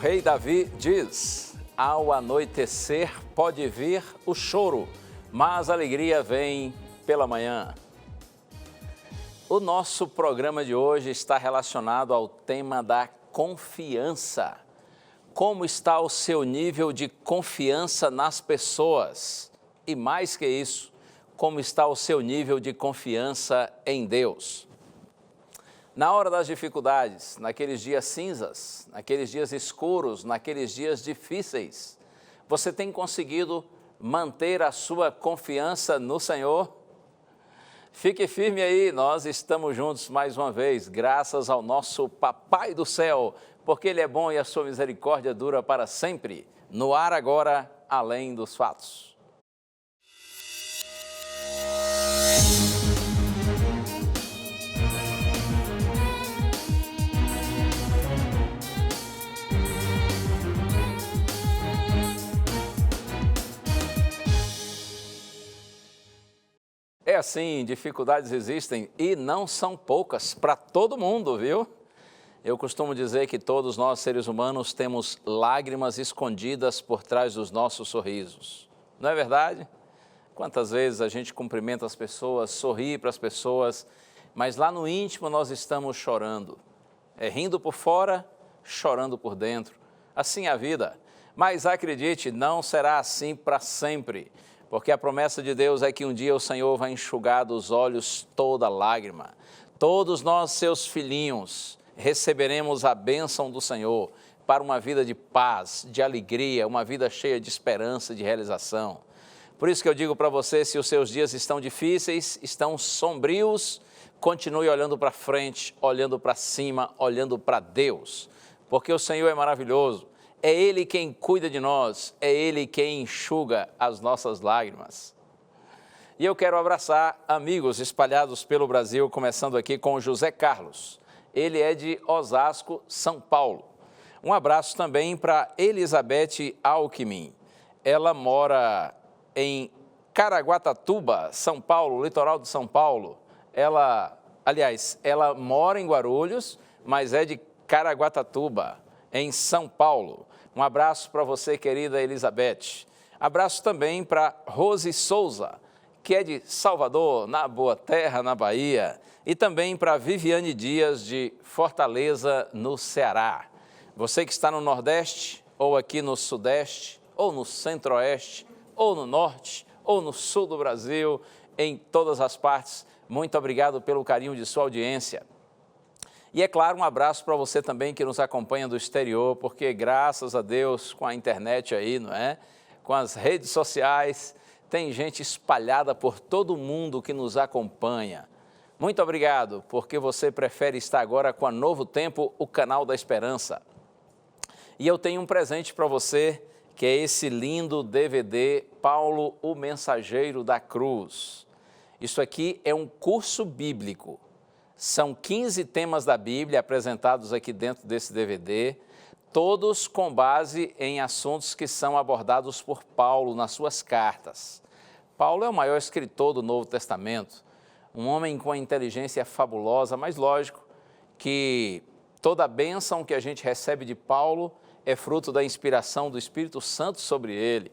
rei Davi diz: ao anoitecer pode vir o choro, mas a alegria vem pela manhã. O nosso programa de hoje está relacionado ao tema da confiança. Como está o seu nível de confiança nas pessoas? E mais que isso, como está o seu nível de confiança em Deus? Na hora das dificuldades, naqueles dias cinzas, naqueles dias escuros, naqueles dias difíceis, você tem conseguido manter a sua confiança no Senhor? Fique firme aí, nós estamos juntos mais uma vez, graças ao nosso Papai do Céu, porque Ele é bom e a sua misericórdia dura para sempre. No ar agora, Além dos Fatos. É assim, dificuldades existem e não são poucas para todo mundo, viu? Eu costumo dizer que todos nós, seres humanos, temos lágrimas escondidas por trás dos nossos sorrisos. Não é verdade? Quantas vezes a gente cumprimenta as pessoas, sorri para as pessoas, mas lá no íntimo nós estamos chorando. É rindo por fora, chorando por dentro. Assim é a vida. Mas acredite, não será assim para sempre. Porque a promessa de Deus é que um dia o Senhor vai enxugar dos olhos toda lágrima. Todos nós, seus filhinhos, receberemos a bênção do Senhor para uma vida de paz, de alegria, uma vida cheia de esperança, de realização. Por isso que eu digo para você, se os seus dias estão difíceis, estão sombrios, continue olhando para frente, olhando para cima, olhando para Deus. Porque o Senhor é maravilhoso. É Ele quem cuida de nós, é Ele quem enxuga as nossas lágrimas. E eu quero abraçar amigos espalhados pelo Brasil, começando aqui com o José Carlos. Ele é de Osasco, São Paulo. Um abraço também para Elizabeth Alckmin. Ela mora em Caraguatatuba, São Paulo, litoral de São Paulo. Ela mora em Guarulhos, mas é de Caraguatatuba, em São Paulo. Um abraço para você, querida Elizabeth. Abraço também para Rose Souza, que é de Salvador, na Boa Terra, na Bahia. E também para Viviane Dias, de Fortaleza, no Ceará. Você que está no Nordeste, ou aqui no Sudeste, ou no Centro-Oeste, ou no Norte, ou no Sul do Brasil, em todas as partes, muito obrigado pelo carinho de sua audiência. E é claro, um abraço para você também que nos acompanha do exterior, porque graças a Deus, com a internet aí, não é? Com as redes sociais, tem gente espalhada por todo mundo que nos acompanha. Muito obrigado, porque você prefere estar agora com a Novo Tempo, o canal da Esperança. E eu tenho um presente para você, que é esse lindo DVD, Paulo, o Mensageiro da Cruz. Isso aqui é um curso bíblico. São 15 temas da Bíblia apresentados aqui dentro desse DVD, todos com base em assuntos que são abordados por Paulo nas suas cartas. Paulo é o maior escritor do Novo Testamento, um homem com a inteligência fabulosa, mas lógico que toda a bênção que a gente recebe de Paulo é fruto da inspiração do Espírito Santo sobre ele.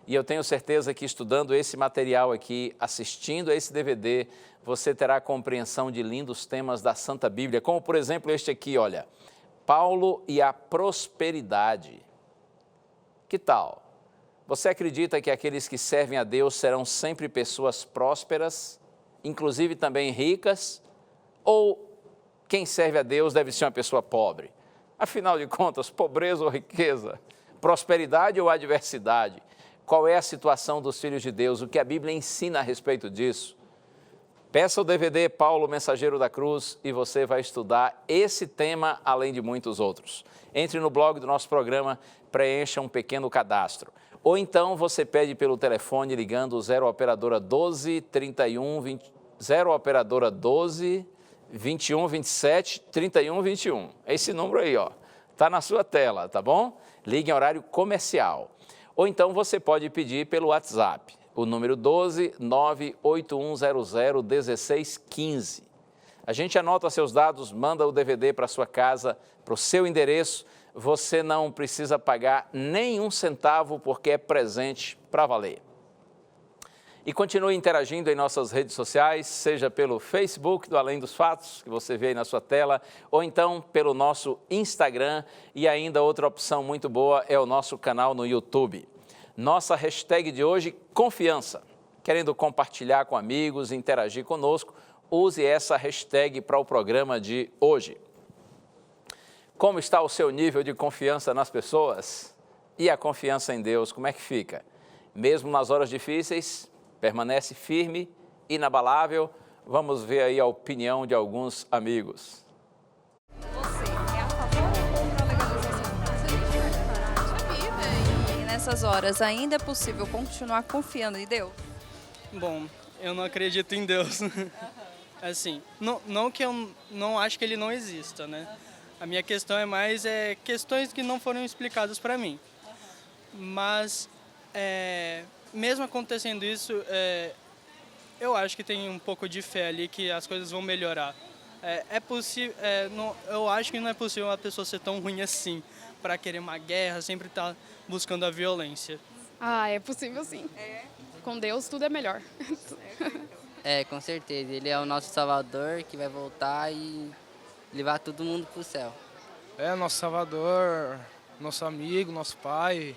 E eu tenho certeza que estudando esse material aqui, assistindo a esse DVD, você terá compreensão de lindos temas da Santa Bíblia, como por exemplo este aqui, olha, Paulo e a prosperidade. Que tal? Você acredita que aqueles que servem a Deus serão sempre pessoas prósperas, inclusive também ricas? Ou quem serve a Deus deve ser uma pessoa pobre? Afinal de contas, pobreza ou riqueza? Prosperidade ou adversidade? Qual é a situação dos filhos de Deus? O que a Bíblia ensina a respeito disso? Peça o DVD Paulo, Mensageiro da Cruz, e você vai estudar esse tema, além de muitos outros. Entre no blog do nosso programa, preencha um pequeno cadastro. Ou então você pede pelo telefone ligando 0 operadora 12 31 20, 0 operadora 12 21 27 31 21. É esse número aí, ó. Tá na sua tela, tá bom? Ligue em horário comercial. Ou então você pode pedir pelo WhatsApp, o número 12 98100 1615. A gente anota seus dados, manda o DVD para sua casa, para o seu endereço, você não precisa pagar nenhum centavo porque é presente para valer. E continue interagindo em nossas redes sociais, seja pelo Facebook do Além dos Fatos, que você vê aí na sua tela, ou então pelo nosso Instagram, e ainda outra opção muito boa é o nosso canal no YouTube. Nossa hashtag de hoje, confiança. Querendo compartilhar com amigos, interagir conosco, use essa hashtag para o programa de hoje. Como está o seu nível de confiança nas pessoas? E a confiança em Deus, como é que fica? Mesmo nas horas difíceis, permanece firme, inabalável? Vamos ver aí a opinião de alguns amigos. Você é a favor ou contra a legalização? Se a gente for reparar, a vida e nessas horas ainda é possível continuar confiando em Deus? Bom, eu não acredito em Deus. Assim, não que eu não acho que ele não exista, né? A minha questão é mais questões que não foram explicadas para mim. Mas, mesmo acontecendo isso, eu acho que tem um pouco de fé ali que as coisas vão melhorar. É possível, eu acho que não é possível uma pessoa ser tão ruim assim, para querer uma guerra, sempre estar buscando a violência. Ah, é possível sim. Com Deus tudo é melhor. Com certeza. Ele é o nosso Salvador que vai voltar e levar todo mundo pro céu. É nosso Salvador, nosso amigo, nosso pai.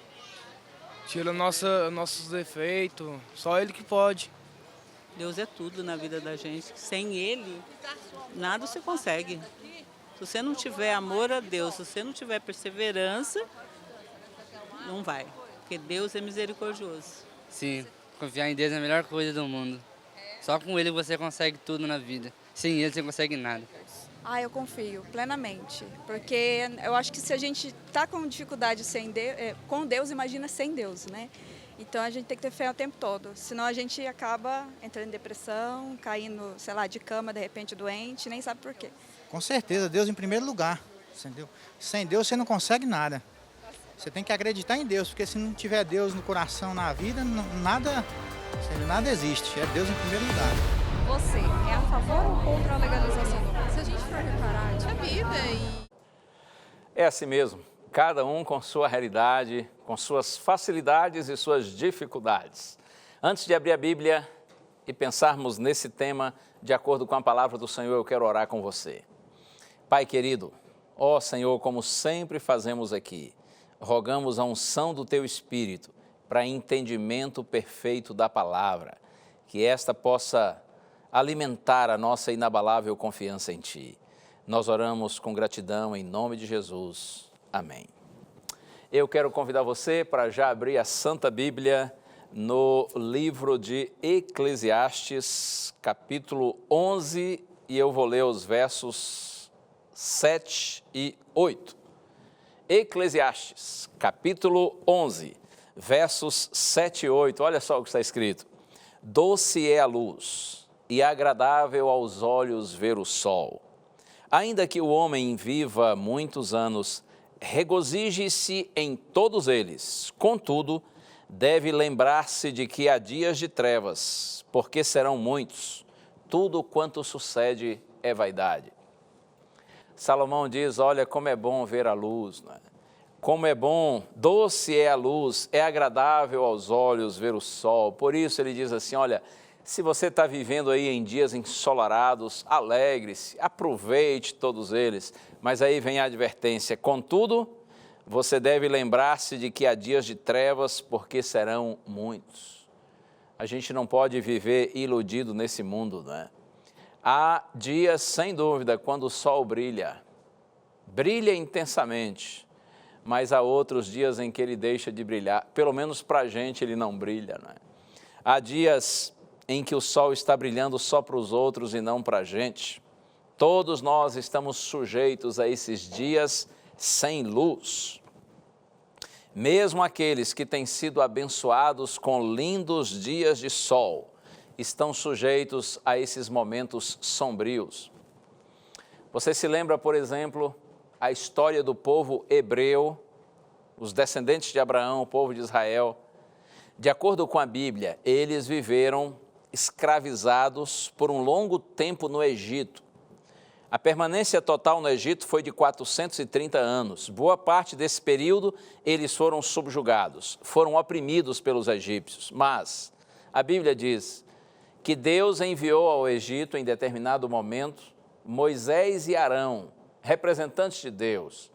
Tira nossos defeitos. Só Ele que pode. Deus é tudo na vida da gente. Sem Ele, nada se consegue. Se você não tiver amor a Deus, se você não tiver perseverança, não vai. Porque Deus é misericordioso. Sim, confiar em Deus é a melhor coisa do mundo. Só com Ele você consegue tudo na vida. Sem Ele você não consegue nada. Eu confio plenamente, porque eu acho que se a gente está com dificuldade com Deus, imagina sem Deus, né? Então a gente tem que ter fé o tempo todo, senão a gente acaba entrando em depressão, caindo, sei lá, de cama, de repente doente, nem sabe por quê. Com certeza, Deus em primeiro lugar, entendeu? Sem Deus você não consegue nada. Você tem que acreditar em Deus, porque se não tiver Deus no coração, na vida, nada existe. É Deus em primeiro lugar. Você é a favor ou contra a legalização? Se a gente for reparar, a vida É assim mesmo, cada um com sua realidade, com suas facilidades e suas dificuldades. Antes de abrir a Bíblia e pensarmos nesse tema, de acordo com a palavra do Senhor, eu quero orar com você. Pai querido, ó Senhor, como sempre fazemos aqui, rogamos a unção do Teu Espírito para entendimento perfeito da palavra, que esta possa alimentar a nossa inabalável confiança em Ti. Nós oramos com gratidão em nome de Jesus. Amém. Eu quero convidar você para já abrir a Santa Bíblia no livro de Eclesiastes, capítulo 11, e eu vou ler os versos 7 e 8. Eclesiastes, capítulo 11, versos 7 e 8. Olha só o que está escrito. Doce é a luz e agradável aos olhos ver o sol. Ainda que o homem viva muitos anos, regozije-se em todos eles. Contudo, deve lembrar-se de que há dias de trevas, porque serão muitos. Tudo quanto sucede é vaidade. Salomão diz, olha como é bom ver a luz, né? Como é bom, doce é a luz, é agradável aos olhos ver o sol. Por isso ele diz assim, olha, se você está vivendo aí em dias ensolarados, alegre-se, aproveite todos eles. Mas aí vem a advertência, contudo, você deve lembrar-se de que há dias de trevas, porque serão muitos. A gente não pode viver iludido nesse mundo, né? Há dias, sem dúvida, quando o sol brilha intensamente, mas há outros dias em que ele deixa de brilhar, pelo menos para a gente ele não brilha, né? Há dias em que o sol está brilhando só para os outros e não para a gente. Todos nós estamos sujeitos a esses dias sem luz. Mesmo aqueles que têm sido abençoados com lindos dias de sol, estão sujeitos a esses momentos sombrios. Você se lembra, por exemplo, a história do povo hebreu, os descendentes de Abraão, o povo de Israel? De acordo com a Bíblia, eles viveram escravizados por um longo tempo no Egito. A permanência total no Egito foi de 430 anos. Boa parte desse período, eles foram subjugados, foram oprimidos pelos egípcios. Mas a Bíblia diz que Deus enviou ao Egito, em determinado momento, Moisés e Arão, representantes de Deus,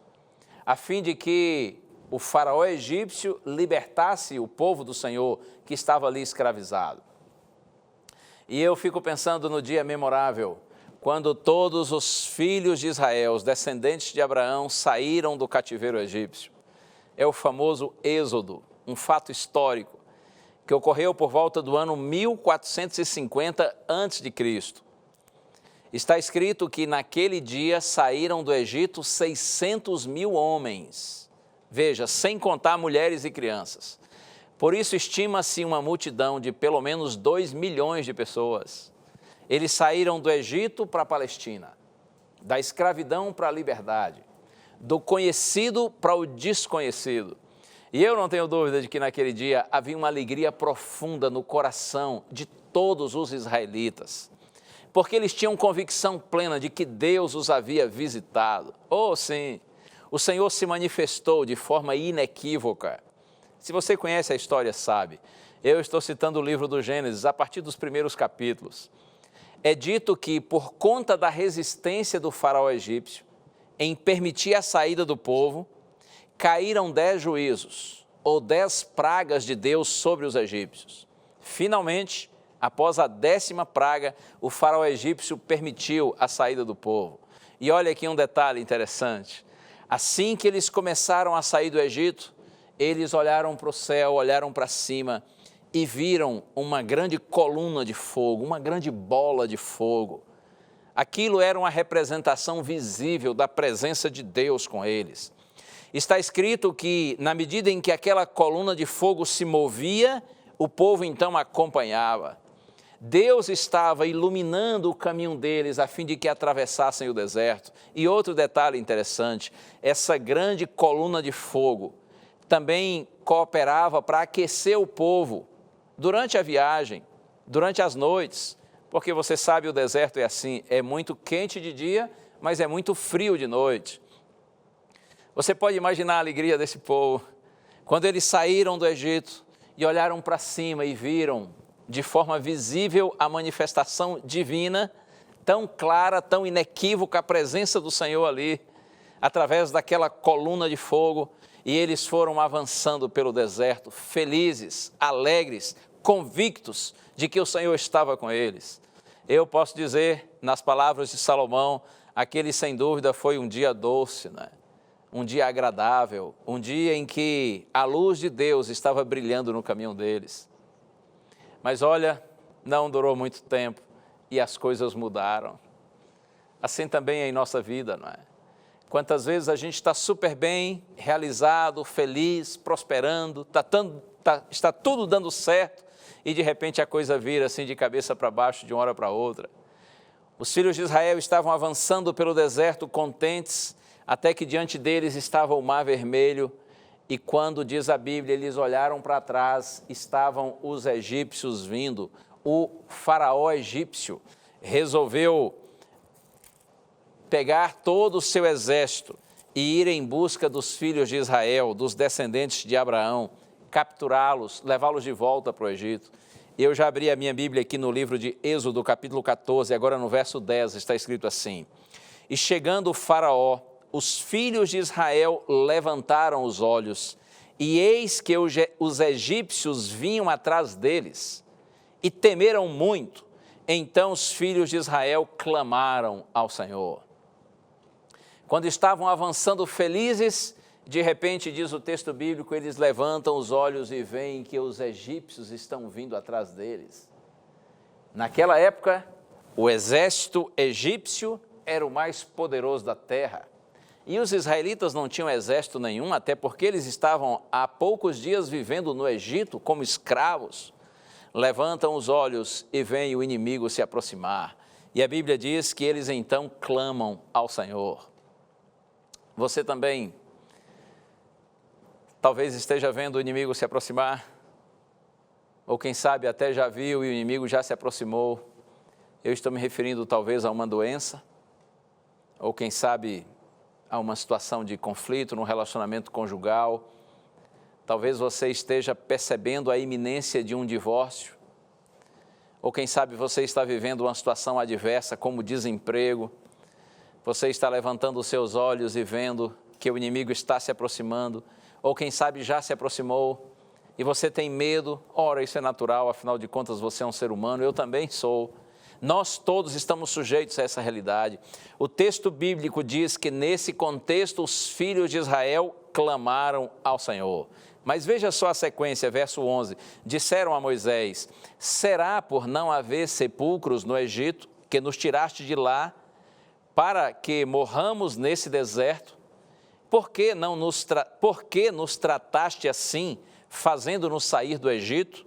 a fim de que o faraó egípcio libertasse o povo do Senhor que estava ali escravizado. E eu fico pensando no dia memorável, quando todos os filhos de Israel, os descendentes de Abraão, saíram do cativeiro egípcio. É o famoso Êxodo, um fato histórico, que ocorreu por volta do ano 1450 a.C. Está escrito que naquele dia saíram do Egito 600 mil homens, veja, sem contar mulheres e crianças. Por isso estima-se uma multidão de pelo menos 2 milhões de pessoas. Eles saíram do Egito para a Palestina, da escravidão para a liberdade, do conhecido para o desconhecido. E eu não tenho dúvida de que naquele dia havia uma alegria profunda no coração de todos os israelitas, porque eles tinham convicção plena de que Deus os havia visitado. Oh, sim, o Senhor se manifestou de forma inequívoca. Se você conhece a história, sabe. Eu estou citando o livro do Gênesis, a partir dos primeiros capítulos. É dito que, por conta da resistência do faraó egípcio em permitir a saída do povo, caíram 10 juízos, ou 10 pragas de Deus sobre os egípcios. Finalmente, após a 10ª praga, o faraó egípcio permitiu a saída do povo. E olha aqui um detalhe interessante. Assim que eles começaram a sair do Egito, eles olharam para o céu, olharam para cima e viram uma grande coluna de fogo, uma grande bola de fogo. Aquilo era uma representação visível da presença de Deus com eles. Está escrito que, na medida em que aquela coluna de fogo se movia, o povo então acompanhava. Deus estava iluminando o caminho deles a fim de que atravessassem o deserto. E outro detalhe interessante, essa grande coluna de fogo também cooperava para aquecer o povo durante a viagem, durante as noites, porque você sabe, o deserto é assim, é muito quente de dia, mas é muito frio de noite. Você pode imaginar a alegria desse povo, quando eles saíram do Egito e olharam para cima e viram de forma visível a manifestação divina, tão clara, tão inequívoca a presença do Senhor ali, através daquela coluna de fogo, e eles foram avançando pelo deserto, felizes, alegres, convictos de que o Senhor estava com eles. Eu posso dizer, nas palavras de Salomão, aquele sem dúvida foi um dia doce, né? Um dia agradável, um dia em que a luz de Deus estava brilhando no caminho deles. Mas olha, não durou muito tempo e as coisas mudaram. Assim também é em nossa vida, não é? Quantas vezes a gente está super bem, realizado, feliz, prosperando, está tudo dando certo e de repente a coisa vira assim de cabeça para baixo de uma hora para outra. Os filhos de Israel estavam avançando pelo deserto contentes, até que diante deles estava o Mar Vermelho, e quando, diz a Bíblia, eles olharam para trás, estavam os egípcios vindo. O faraó egípcio resolveu pegar todo o seu exército e ir em busca dos filhos de Israel, dos descendentes de Abraão, capturá-los, levá-los de volta para o Egito. Eu já abri a minha Bíblia aqui no livro de Êxodo, capítulo 14, agora no verso 10, está escrito assim: E chegando o faraó, os filhos de Israel levantaram os olhos, e eis que os egípcios vinham atrás deles, e temeram muito. Então os filhos de Israel clamaram ao Senhor. Quando estavam avançando felizes, de repente, diz o texto bíblico, eles levantam os olhos e veem que os egípcios estão vindo atrás deles. Naquela época, o exército egípcio era o mais poderoso da terra. E os israelitas não tinham exército nenhum, até porque eles estavam há poucos dias vivendo no Egito como escravos. Levantam os olhos e veem o inimigo se aproximar. E a Bíblia diz que eles então clamam ao Senhor. Você também talvez esteja vendo o inimigo se aproximar, ou quem sabe até já viu e o inimigo já se aproximou. Eu estou me referindo talvez a uma doença, ou quem sabe há uma situação de conflito no relacionamento conjugal. Talvez você esteja percebendo a iminência de um divórcio, ou quem sabe você está vivendo uma situação adversa como desemprego. Você está levantando os seus olhos e vendo que o inimigo está se aproximando, ou quem sabe já se aproximou, e você tem medo. Ora, isso é natural, afinal de contas você é um ser humano, eu também sou. Nós todos estamos sujeitos a essa realidade. O texto bíblico diz que nesse contexto os filhos de Israel clamaram ao Senhor. Mas veja só a sequência, verso 11. Disseram a Moisés: será por não haver sepulcros no Egito, que nos tiraste de lá, para que morramos nesse deserto? Por que nos trataste assim, fazendo-nos sair do Egito?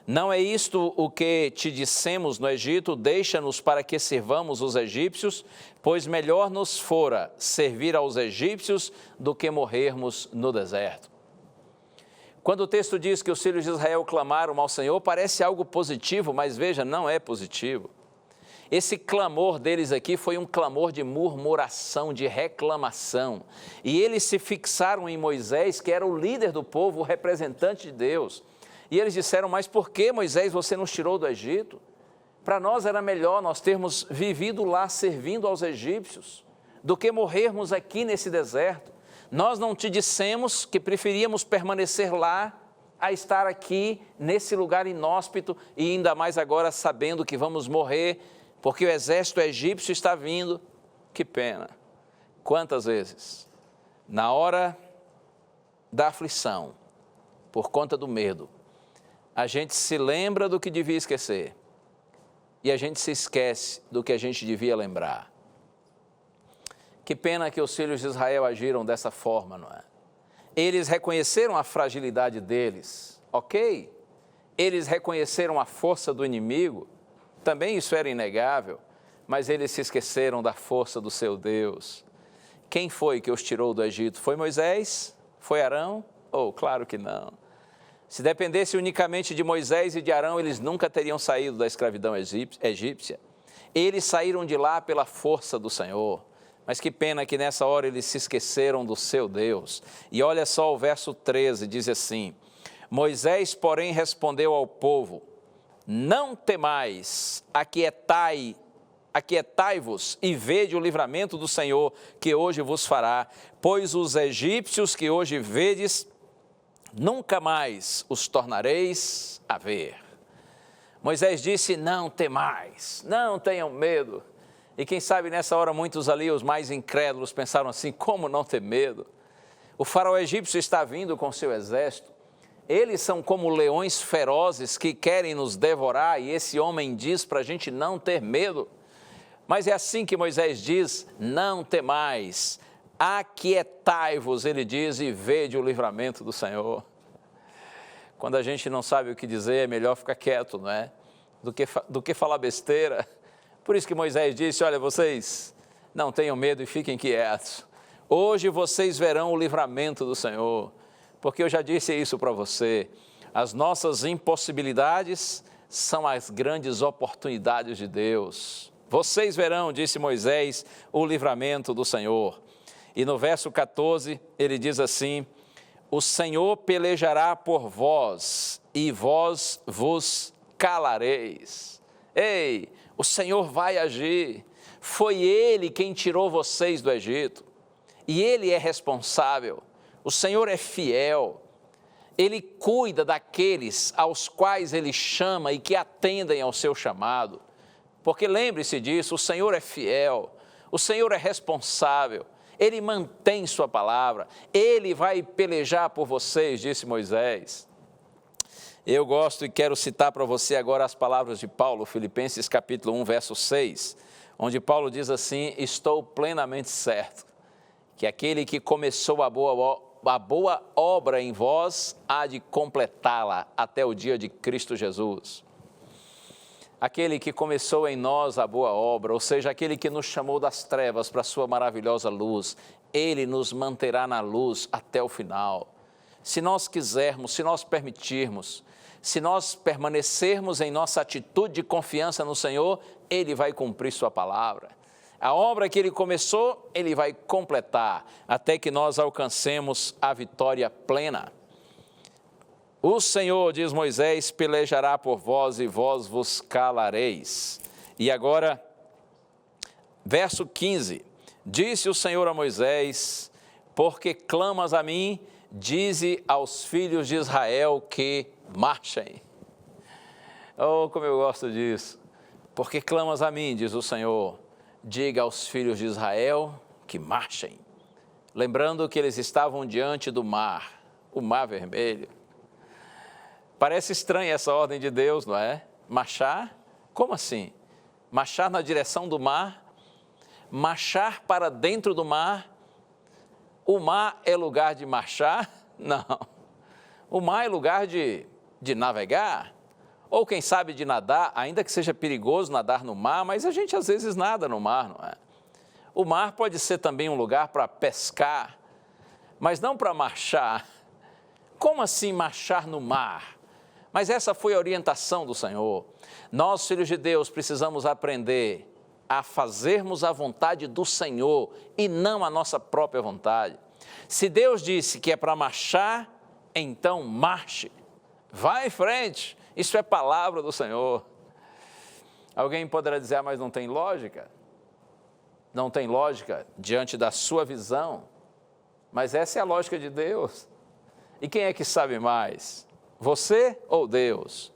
Não é isto o que te dissemos no Egito: deixa-nos para que sirvamos os egípcios, pois melhor nos fora servir aos egípcios do que morrermos no deserto. Quando o texto diz que os filhos de Israel clamaram ao Senhor, parece algo positivo, mas veja, não é positivo. Esse clamor deles aqui foi um clamor de murmuração, de reclamação. E eles se fixaram em Moisés, que era o líder do povo, o representante de Deus. E eles disseram: mas por que, Moisés, você nos tirou do Egito? Para nós era melhor nós termos vivido lá servindo aos egípcios, do que morrermos aqui nesse deserto. Nós não te dissemos que preferíamos permanecer lá, a estar aqui, nesse lugar inóspito, e ainda mais agora sabendo que vamos morrer, porque o exército egípcio está vindo? Que pena! Quantas vezes, na hora da aflição, por conta do medo, a gente se lembra do que devia esquecer, e a gente se esquece do que a gente devia lembrar. Que pena que os filhos de Israel agiram dessa forma, não é? Eles reconheceram a fragilidade deles, ok? Eles reconheceram a força do inimigo, também isso era inegável, mas eles se esqueceram da força do seu Deus. Quem foi que os tirou do Egito? Foi Moisés? Foi Arão? Oh, claro que não. Se dependesse unicamente de Moisés e de Arão, eles nunca teriam saído da escravidão egípcia. Eles saíram de lá pela força do Senhor. Mas que pena que nessa hora eles se esqueceram do seu Deus. E olha só o verso 13, diz assim: Moisés, porém, respondeu ao povo: não temais, aquietai-vos e vede o livramento do Senhor que hoje vos fará, pois os egípcios que hoje vedes, nunca mais os tornareis a ver. Moisés disse: não temais, não tenham medo. E quem sabe nessa hora muitos ali, os mais incrédulos, pensaram assim: como não ter medo? O faraó egípcio está vindo com seu exército. Eles são como leões ferozes que querem nos devorar, e esse homem diz para a gente não ter medo. Mas é assim que Moisés diz: não temais, aquietai-vos, ele diz, e vede o livramento do Senhor. Quando a gente não sabe o que dizer, é melhor ficar quieto, não é? Do que falar besteira. Por isso que Moisés disse: olha, vocês não tenham medo e fiquem quietos. Hoje vocês verão o livramento do Senhor. Porque eu já disse isso para você, as nossas impossibilidades são as grandes oportunidades de Deus. Vocês verão, disse Moisés, o livramento do Senhor. E no verso 14, ele diz assim: o Senhor pelejará por vós, e vós vos calareis. Ei, o Senhor vai agir. Foi Ele quem tirou vocês do Egito, e Ele é responsável. O Senhor é fiel, Ele cuida daqueles aos quais Ele chama e que atendem ao seu chamado. Porque lembre-se disso, o Senhor é fiel, o Senhor é responsável, Ele mantém sua palavra, Ele vai pelejar por vocês, disse Moisés. Eu gosto e quero citar para você agora as palavras de Paulo, Filipenses capítulo 1, verso 6, onde Paulo diz assim: estou plenamente certo que aquele que começou a boa obra em vós há de completá-la até o dia de Cristo Jesus. Aquele que começou em nós a boa obra, ou seja, aquele que nos chamou das trevas para a sua maravilhosa luz, Ele nos manterá na luz até o final. Se nós quisermos, se nós permitirmos, se nós permanecermos em nossa atitude de confiança no Senhor, Ele vai cumprir sua palavra. A obra que ele começou, ele vai completar, até que nós alcancemos a vitória plena. O Senhor, diz Moisés, pelejará por vós e vós vos calareis. E agora, verso 15, disse o Senhor a Moisés, porque clamas a mim, dize aos filhos de Israel que marchem. Oh, como eu gosto disso. Porque clamas a mim, diz o Senhor, diga aos filhos de Israel que marchem. Lembrando que eles estavam diante do mar, o mar vermelho. Parece estranha essa ordem de Deus, não é? Marchar? Como assim? Marchar na direção do mar? Marchar para dentro do mar? O mar é lugar de marchar? Não. O mar é lugar de navegar. Ou quem sabe de nadar, ainda que seja perigoso nadar no mar, mas a gente às vezes nada no mar, não é? O mar pode ser também um lugar para pescar, mas não para marchar. Como assim marchar no mar? Mas essa foi a orientação do Senhor. Nós, filhos de Deus, precisamos aprender a fazermos a vontade do Senhor e não a nossa própria vontade. Se Deus disse que é para marchar, então marche. Vá em frente. Isso é palavra do Senhor. Alguém poderá dizer, mas não tem lógica? Não tem lógica diante da sua visão. Mas essa é a lógica de Deus. E quem é que sabe mais? Você ou Deus?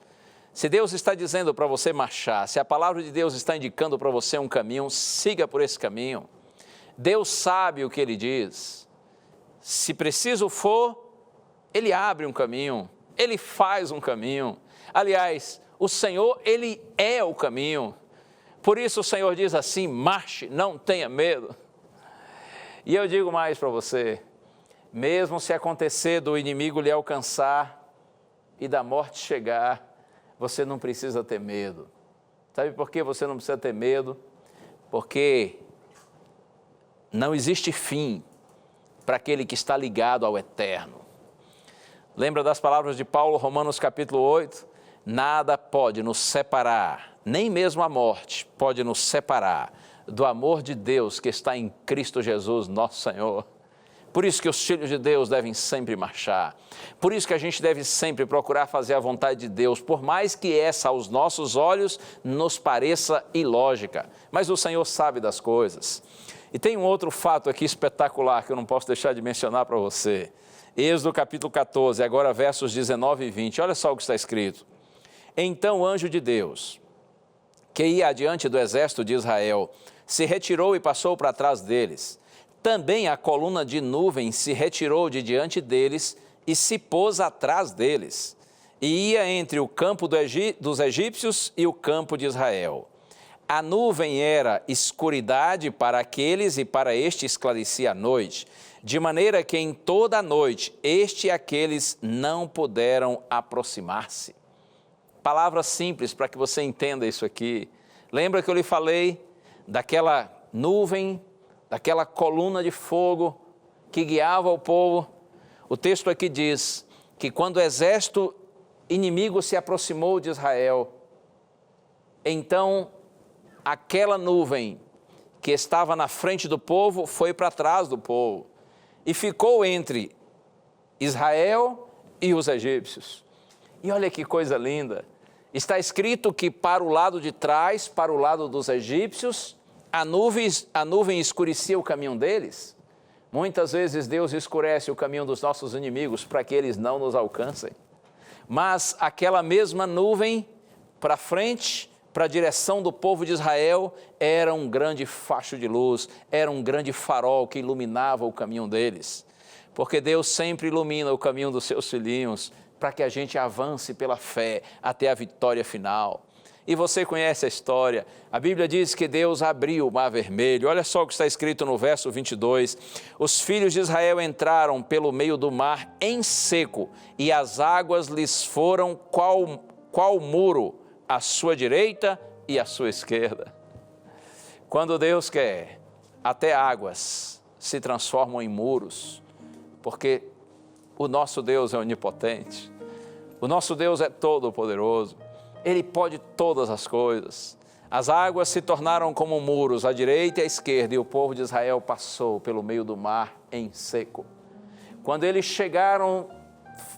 Se Deus está dizendo para você marchar, se a palavra de Deus está indicando para você um caminho, siga por esse caminho. Deus sabe o que Ele diz. Se preciso for, Ele abre um caminho, Ele faz um caminho. Aliás, o Senhor, Ele é o caminho. Por isso o Senhor diz assim, marche, não tenha medo. E eu digo mais para você, mesmo se acontecer do inimigo lhe alcançar e da morte chegar, você não precisa ter medo. Sabe por que você não precisa ter medo? Porque não existe fim para aquele que está ligado ao eterno. Lembra das palavras de Paulo, Romanos capítulo 8? Nada pode nos separar, nem mesmo a morte pode nos separar do amor de Deus que está em Cristo Jesus, nosso Senhor. Por isso que os filhos de Deus devem sempre marchar. Por isso que a gente deve sempre procurar fazer a vontade de Deus, por mais que essa aos nossos olhos nos pareça ilógica. Mas o Senhor sabe das coisas. E tem um outro fato aqui espetacular que eu não posso deixar de mencionar para você. Êxodo capítulo 14, agora versos 19 e 20. Olha só o que está escrito. Então o anjo de Deus, que ia adiante do exército de Israel, se retirou e passou para trás deles. Também a coluna de nuvem se retirou de diante deles e se pôs atrás deles. E ia entre o campo dos egípcios e o campo de Israel. A nuvem era escuridade para aqueles e para este esclarecia a noite, de maneira que em toda a noite este e aqueles não puderam aproximar-se. Palavras simples para que você entenda isso aqui. Lembra que eu lhe falei daquela nuvem, daquela coluna de fogo que guiava o povo? O texto aqui diz que quando o exército inimigo se aproximou de Israel, então aquela nuvem que estava na frente do povo foi para trás do povo e ficou entre Israel e os egípcios. E olha que coisa linda, está escrito que para o lado de trás, para o lado dos egípcios, a nuvem escurecia o caminho deles. Muitas vezes Deus escurece o caminho dos nossos inimigos para que eles não nos alcancem. Mas aquela mesma nuvem para frente, para a direção do povo de Israel, era um grande facho de luz, era um grande farol que iluminava o caminho deles. Porque Deus sempre ilumina o caminho dos seus filhinhos, para que a gente avance pela fé até a vitória final. E você conhece a história, a Bíblia diz que Deus abriu o mar vermelho. Olha só o que está escrito no verso 22, os filhos de Israel entraram pelo meio do mar em seco, e as águas lhes foram qual muro, à sua direita e à sua esquerda. Quando Deus quer, até águas se transformam em muros, porque o nosso Deus é onipotente, o nosso Deus é todo-poderoso, Ele pode todas as coisas. As águas se tornaram como muros à direita e à esquerda, e o povo de Israel passou pelo meio do mar em seco. Quando eles chegaram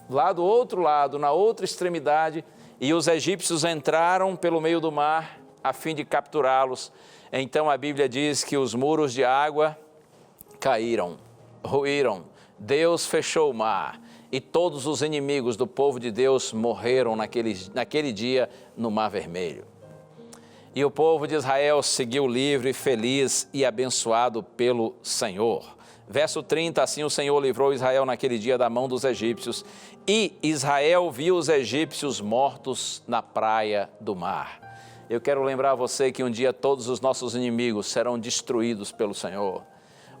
lá do outro lado, na outra extremidade, e os egípcios entraram pelo meio do mar a fim de capturá-los, então a Bíblia diz que os muros de água caíram, ruíram, Deus fechou o mar e todos os inimigos do povo de Deus morreram naquele dia no Mar Vermelho. E o povo de Israel seguiu livre, feliz e abençoado pelo Senhor. Verso 30, assim o Senhor livrou Israel naquele dia da mão dos egípcios, e Israel viu os egípcios mortos na praia do mar. Eu quero lembrar você que um dia todos os nossos inimigos serão destruídos pelo Senhor.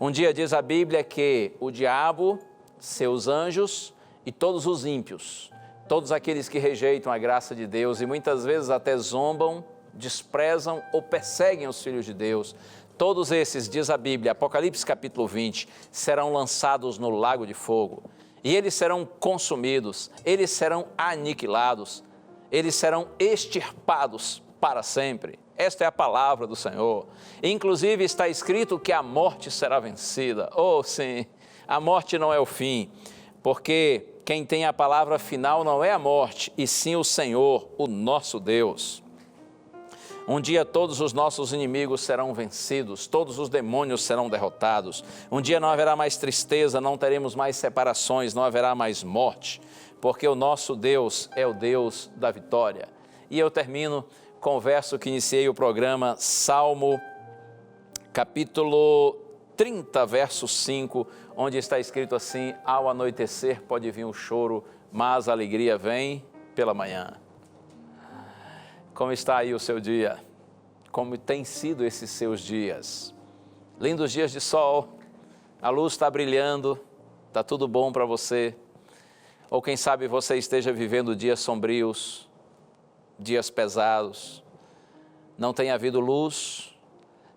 Um dia diz a Bíblia que o diabo, seus anjos e todos os ímpios, todos aqueles que rejeitam a graça de Deus e muitas vezes até zombam, desprezam ou perseguem os filhos de Deus, todos esses, diz a Bíblia, Apocalipse capítulo 20, serão lançados no lago de fogo. E eles serão consumidos, eles serão aniquilados, eles serão extirpados para sempre. Esta é a palavra do Senhor. Inclusive está escrito que a morte será vencida. Oh, sim, a morte não é o fim, porque quem tem a palavra final não é a morte, e sim o Senhor, o nosso Deus. Um dia todos os nossos inimigos serão vencidos, todos os demônios serão derrotados. Um dia não haverá mais tristeza, não teremos mais separações, não haverá mais morte, porque o nosso Deus é o Deus da vitória. E eu termino com o verso que iniciei o programa, Salmo, capítulo 30, verso 5, onde está escrito assim: ao anoitecer pode vir o choro, mas a alegria vem pela manhã. Como está aí o seu dia? Como tem sido esses seus dias? Lindos dias de sol, a luz está brilhando, está tudo bom para você? Ou quem sabe você esteja vivendo dias sombrios, dias pesados, não tem havido luz,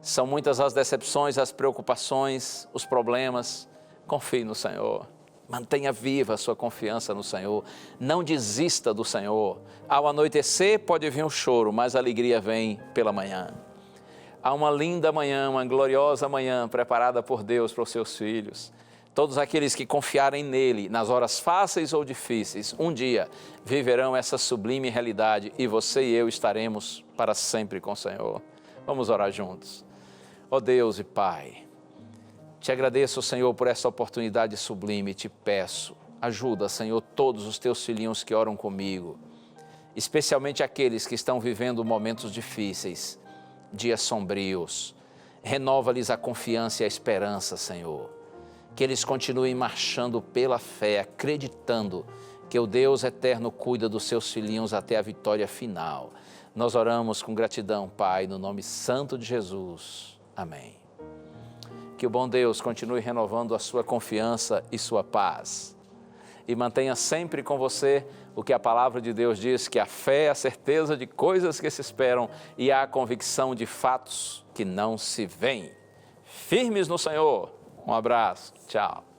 são muitas as decepções, as preocupações, os problemas. Confie no Senhor. Mantenha viva a sua confiança no Senhor. Não desista do Senhor. Ao anoitecer pode vir um choro, mas a alegria vem pela manhã. Há uma linda manhã, uma gloriosa manhã preparada por Deus para os seus filhos. Todos aqueles que confiarem nele, nas horas fáceis ou difíceis, um dia viverão essa sublime realidade e você e eu estaremos para sempre com o Senhor. Vamos orar juntos. Ó Deus e Pai, te agradeço, Senhor, por essa oportunidade sublime e te peço, ajuda, Senhor, todos os teus filhinhos que oram comigo, especialmente aqueles que estão vivendo momentos difíceis, dias sombrios. Renova-lhes a confiança e a esperança, Senhor. Que eles continuem marchando pela fé, acreditando que o Deus eterno cuida dos seus filhinhos até a vitória final. Nós oramos com gratidão, Pai, no nome santo de Jesus. Amém. Que o bom Deus continue renovando a sua confiança e sua paz. E mantenha sempre com você o que a palavra de Deus diz, que a fé é a certeza de coisas que se esperam e a convicção de fatos que não se veem. Firmes no Senhor. Um abraço. Tchau.